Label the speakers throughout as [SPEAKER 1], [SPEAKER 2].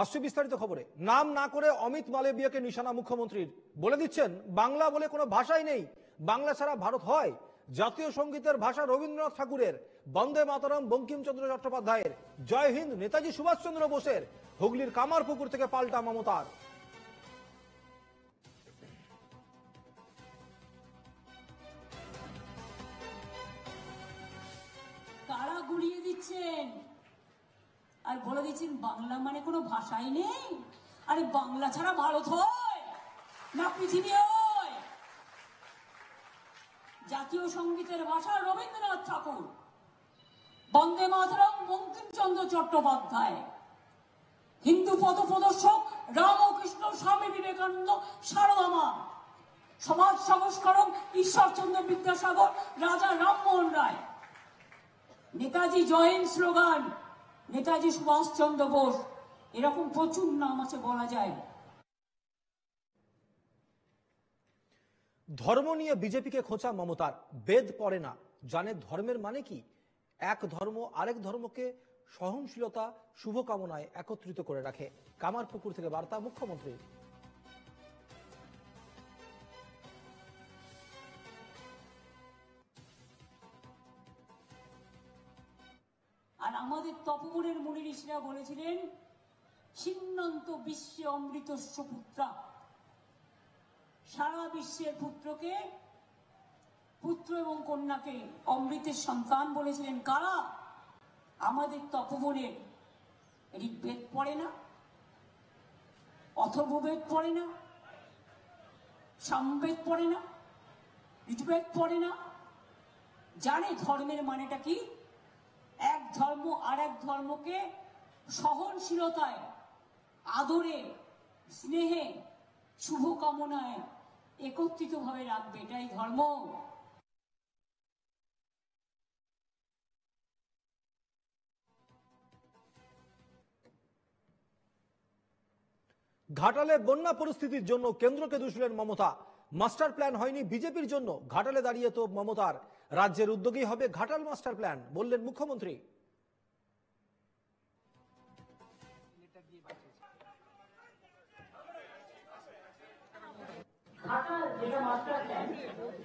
[SPEAKER 1] আসছে বিস্তারিত খবরে। নাম না করে অমিত মালবিয়াকে নিশানা মুখ্যমন্ত্রীর, বলে দিচ্ছেন বাংলা বলে কোনো ভাষাই নেই, বাংলা ছাড়া ভারত হয়। জাতীয় সঙ্গীতের ভাষা রবীন্দ্রনাথ ঠাকুরের, বন্দে মাতরম বঙ্কিমচন্দ্র চট্টোপাধ্যায়ের, জয় হিন্দ নেতাজি সুভাষচন্দ্র বোসের। হুগলির কামারপুকুর থেকে পাল্টা মমতার।
[SPEAKER 2] কারা গুলিয়ে দিচ্ছেন আর বলে দিচ্ছেন বাংলা মানে কোনো ভাষাই নেই। আরে বাংলা ছাড়া ভারত হয় না পৃথিবী হয়? জাতীয় সঙ্গীতের ভাষা রবীন্দ্রনাথ ঠাকুর, বন্দে মাতরম বঙ্কিমচন্দ্র চট্টোপাধ্যায়, হিন্দু পথ প্রদর্শক রামকৃষ্ণ স্বামী বিবেকানন্দ, সারদা মা, সমাজ সংস্কারক ঈশ্বরচন্দ্র বিদ্যাসাগর, রাজা রামমোহন রায়, নেতাজি জয় হিন্দ স্লোগান নেতাজি সুভাষচন্দ্র বোস, এরকম প্রচুর নাম আছে বলা যায়।
[SPEAKER 1] ধর্ম নিয়ে বিজেপিকে খোঁচা মমতার। বেদ পড়ে না, জানে ধর্মের মানে কি। এক ধর্ম আরেক ধর্মকে সহনশীলতা শুভকামনায় একত্রিত করে রাখে। কামারপুকুর থেকে বার্তা মুখ্যমন্ত্রী।
[SPEAKER 2] আর আমাদের তপবনের মুনি ঋষিরা বলেছিলেন সিন্নন্ত বিশ্বে অমৃতস্য পুত্রা, সারা বিশ্বের পুত্রকে, পুত্র এবং কন্যাকে অমৃতের সন্তান বলেছিলেন। কারা? আমাদের তপবনের। ঋগ্বেদ পড়ে না, অথর্ববেদ পড়ে না, সামবেদ পড়ে না, ঋগ্বেদ পড়ে না, জানে ধর্মের মানেটা কি। এক ধর্ম আর এক ধর্মকে সহনশীলতায়, আদরে, স্নেহে, শুভকামনায় একত্রিত ভাবে রাখবে, এটাই ধর্ম।
[SPEAKER 1] ঘাটালে বন্যা পরিস্থিতির জন্য কেন্দ্রকে দুষলেন মমতা। মাস্টার প্ল্যান হয়নি বিজেপির জন্য, ঘাটালে দাঁড়িয়ে তো মমতার। রাজ্যের উদ্যোগেই হবে ঘাটাল মাস্টার প্ল্যান, বললেন মুখ্যমন্ত্রী।
[SPEAKER 2] ঘাটাল যেটা মাস্টার প্ল্যান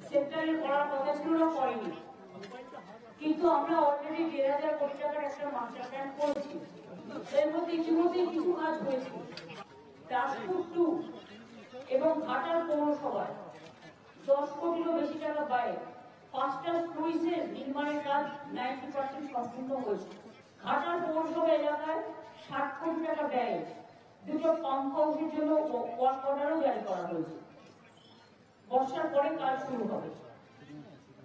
[SPEAKER 2] সেন্ট্রালে করার কথা ছিল না, করেনি, কিন্তু আমরা অলরেডি 1,500 কোটি টাকার একটা মাস্টার প্ল্যান করেছি। এর মধ্যে ইতিমধ্যেই কিছু কাজ হয়েছে। দাসপুর 2 এবং ঘাটাল পৌরসভায় 10 কোটিরও বেশি টাকা ব্যয়ে 5টা স্লুইসের নির্মাণের কাজ 90% সম্পূর্ণ হয়েছে। ঘাটাল পৌরসভা এলাকায় 60 কোটি টাকা ব্যয়ে 2টো পাম্প হাউসের জন্য ওয়ার্ক অর্ডারও জারি করা হয়েছে। বর্ষার পরে কাজ শুরু হবে।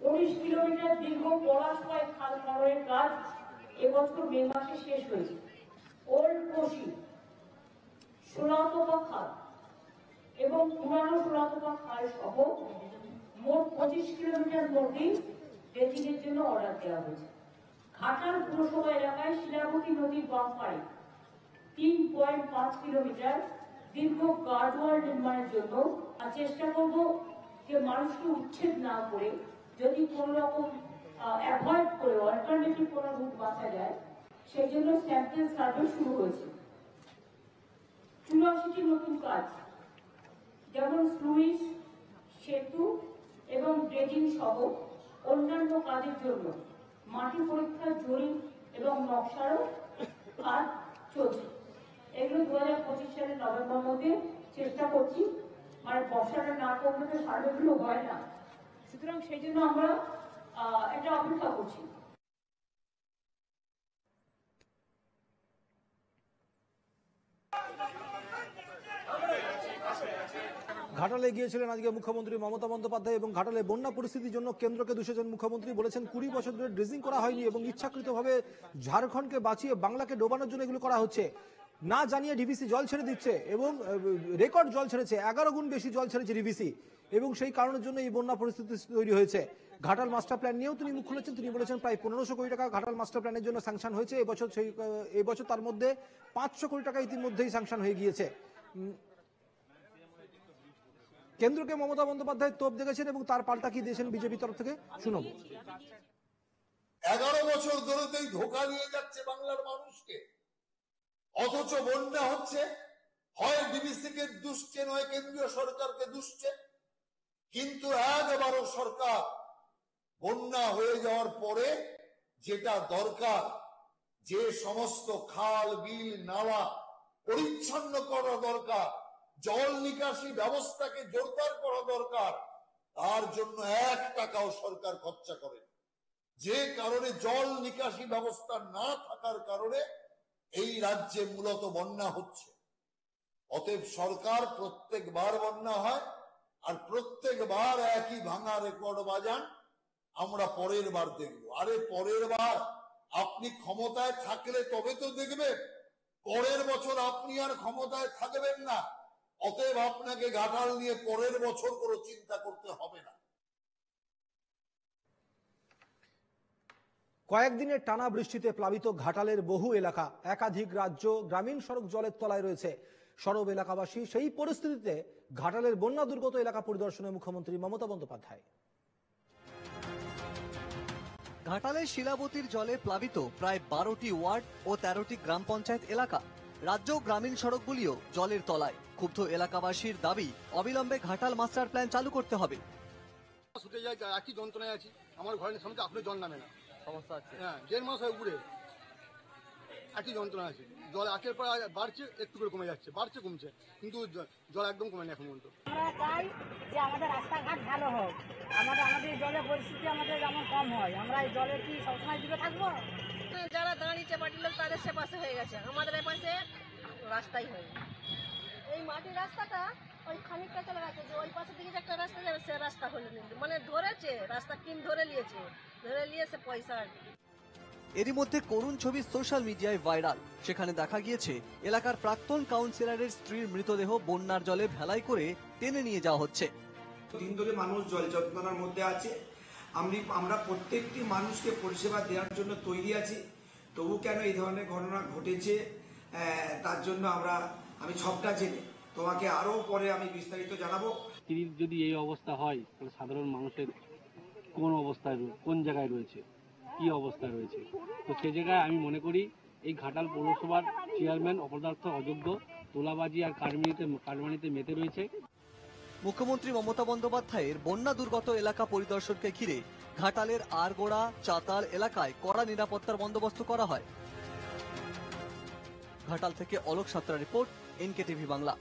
[SPEAKER 2] 19 কিলোমিটার দীর্ঘ পলাশপাই খাল খননের কাজ এবছর মে মাসে শেষ হয়েছে। ওল্ড কোশি, সোনাতপা খাল এবং পুরানো সোনাতপা খাল সহ মোট 25 কিলোমিটার নদী ড্রেজিংয়ের জন্য অর্ডার দেওয়া হয়েছে। ঘাটাল পুরসভা এলাকায় শিলাবতী নদীর বাম পাড়ে 3.5 কিলোমিটার দীর্ঘ গার্ডওয়াল নির্মাণের জন্য চেষ্টা করব যে মানুষকে উচ্ছেদ না করে যদি কোন রকম অ্যাভয়েড করে অল্টারনেটিভ কোনো রুট বাঁচা যায়, সেই জন্য স্যাম্পল সার্ভে শুরু হয়েছে। 84টি নতুন কাজ, যেমন স্লুইস, সেতু এবং ড্রেজিং সহ অন্যান্য কাজের জন্য মাটি পরীক্ষা, জরিপ এবং নকশারও কাজ চলছে। এগুলো 2025 সালের নভেম্বর মধ্যে চেষ্টা করছি, মানে বর্ষাটা না করলে তো সার্ভেগুলো হয় না, সুতরাং সেই জন্য আমরা এটা অপেক্ষা করছি।
[SPEAKER 1] ঘাটালে গিয়েছিলেন আজকে মুখ্যমন্ত্রী মমতা বন্দ্যোপাধ্যায় এবং ঘাটালে বন্যা পরিস্থিতির জন্য কেন্দ্রকে দুষেছেন মুখ্যমন্ত্রী। বলেছেন 20 বছর ধরে ড্রেজিং করা হয়নি এবং ইচ্ছাকৃতভাবে ঝাড়খণ্ডকে বাঁচিয়ে বাংলাকে ডোবানোর জন্য এগুলো করা হচ্ছে। না জানিয়ে ডিভিসি জল ছেড়ে দিচ্ছে এবং রেকর্ড জল ছেড়েছে, 11 গুণ বেশি জল ছেড়েছে ডিভিসি, এবং সেই কারণের জন্য এই বন্যা পরিস্থিতি তৈরি হয়েছে। ঘাটাল মাস্টার প্ল্যান নিয়েও তিনি মুখ খুলেছেন। তিনি বলেছেন প্রায় 1500 কোটি টাকা ঘাটাল মাস্টার প্ল্যানের জন্য স্যাংশন হয়েছে এবছর, তার মধ্যে 500 কোটি টাকা ইতিমধ্যেই স্যাংশন হয়ে গিয়েছে। কেন্দ্রকে মমতা বন্দ্যোপাধ্যায় তোপ দেখেছেন এবং তার পাল্টা কি দিয়েছেন বিজেপি তরফ থেকে শুনবো।
[SPEAKER 3] 11 বছর ধরে ধোঁকা দিয়ে যাচ্ছে বাংলার মানুষকে। অথচ বন্যা হচ্ছে, হয় ডিবিসি কে দুষছে নয় কেন্দ্রীয় সরকারকে দুষছে। কিন্তু একবারও সরকার বন্যা হয়ে যাওয়ার পরে যেটা দরকার, যে সমস্ত খাল বিল নালা পরিচ্ছন্ন করা দরকার, জল নিকাশি ব্যবস্থাকে জোরদার করা দরকার, তার জন্য 1 টাকাও সরকার খরচা করে। যে কারণে জল নিকাশি ব্যবস্থা না থাকার কারণে এই রাজ্যে মূলত বন্যা হচ্ছে। অতএব সরকার প্রত্যেকবার বন্যা হয় আর প্রত্যেকবার একই ভাঙা রেকর্ড বাজান, আমরা পরের বার দেখব। আরে পরের বার আপনি ক্ষমতায় থাকলে তবে তো দেখবেন, পরের বছর আপনি আর ক্ষমতায় থাকবেন না। অতএব আপনাকে ঘাটাল নিয়ে পরের বছর কোনো চিন্তা করতে হবে না।
[SPEAKER 1] কয়েকদিনের টানা বৃষ্টিতে প্লাবিত ঘাটালের বহু এলাকা, একাধিক রাজ্য গ্রামীণ সড়ক জলের তলায় রয়েছে। সরব এলাকাবাসী সেই পরিস্থিতিতে ঘাটালের বন্যা দুর্গত এলাকা পরিদর্শনে মুখ্যমন্ত্রী মমতা বন্দ্যোপাধ্যায়।
[SPEAKER 4] ঘাটালের শিলাবতীর জলে প্লাবিত প্রায় 12টি ওয়ার্ড ও 13টি গ্রাম পঞ্চায়েত এলাকা। রাজ্য গ্রামীণ সড়কগুলিও জলের তলায়। ক্ষুব্ধ এলাকাবাসীর দাবি, অবিলম্বে ঘাটাল মাস্টার প্ল্যান চালু করতে হবে।
[SPEAKER 5] ছুটে যায়, একই যন্ত্রণায় আছি। আমার ঘরের সামনে আপনার জল নামে না,
[SPEAKER 4] সমস্যা আছে।
[SPEAKER 5] হ্যাঁ, 1.5 মাস হয় উপরে একই যন্ত্রণা আছে। জল আকের পর বাড়ছে, একটু করে কমে যাচ্ছে, বাড়ছে কমছে, কিন্তু জল একদম কমেনি এখন পর্যন্ত।
[SPEAKER 6] আমরা চাই যে আমাদের রাস্তাঘাট ভালো হোক, আমাদের জলের পরিস্থিতি আমাদের যেমন কম হয়। আমরা এই জলের কি সবসময় দিকে থাকবো?
[SPEAKER 7] যারা দাঁড়িয়েছে পার্টির লোক তাদের সে পাশে হয়ে গেছে, আমাদের এ পাশে রাস্তাই হয়নি। এই মাটির রাস্তাটা ওই খানিকটা চলে গেছে, যে ওই পাশে দিকে যে একটা রাস্তা যাবে সে রাস্তা হলো না, মানে ধরেছে রাস্তা কিন ধরে নিয়েছে, ধরে নিয়েছে পয়সা আর কি।
[SPEAKER 4] এরই মধ্যে করুণ ছবি সোশ্যাল মিডিয়ায় ভাইরাল। সেখানে দেখা গিয়েছে এলাকার প্রাক্তন কাউন্সিলরের স্ত্রীর মৃতদেহ বন্যার জলে ভেলাই করে টেনে নিয়ে যাওয়া হচ্ছে।
[SPEAKER 8] দিন ধরে মানুষ জল যন্ত্রণার মধ্যে আছে। আমরা প্রত্যেকটি মানুষকে পরিষেবা দেওয়ার জন্য তৈরি আছি। তবু কেন এই ধরনের ঘটনা ঘটেছে, তার জন্য আমি সবটা জেনে তোমাকে আরো পরে আমি বিস্তারিত জানাবো।
[SPEAKER 9] যদি এই অবস্থা হয় তাহলে সাধারণ মানুষের কোন জায়গায় রয়েছে, কি অবস্থায় রয়েছে। তো সে জায়গায় আমি মনে করি এই ঘাটাল পৌরসভার চেয়ারম্যান অপদার্থ, অযোগ্য, তোলাবাজি আর কারমানিতে মেতে রয়েছে।
[SPEAKER 4] মুখ্যমন্ত্রী মমতা বন্দ্যোপাধ্যায়ের বন্যা দুর্গত এলাকা পরিদর্শনকে ঘিরে ঘাটালের আরগোড়া, চাতাল এলাকায় কড়া নিরাপত্তার বন্দোবস্ত করা হয়। ঘাটাল থেকে অলোক সাঁতরা রিপোর্ট, NKTV বাংলা।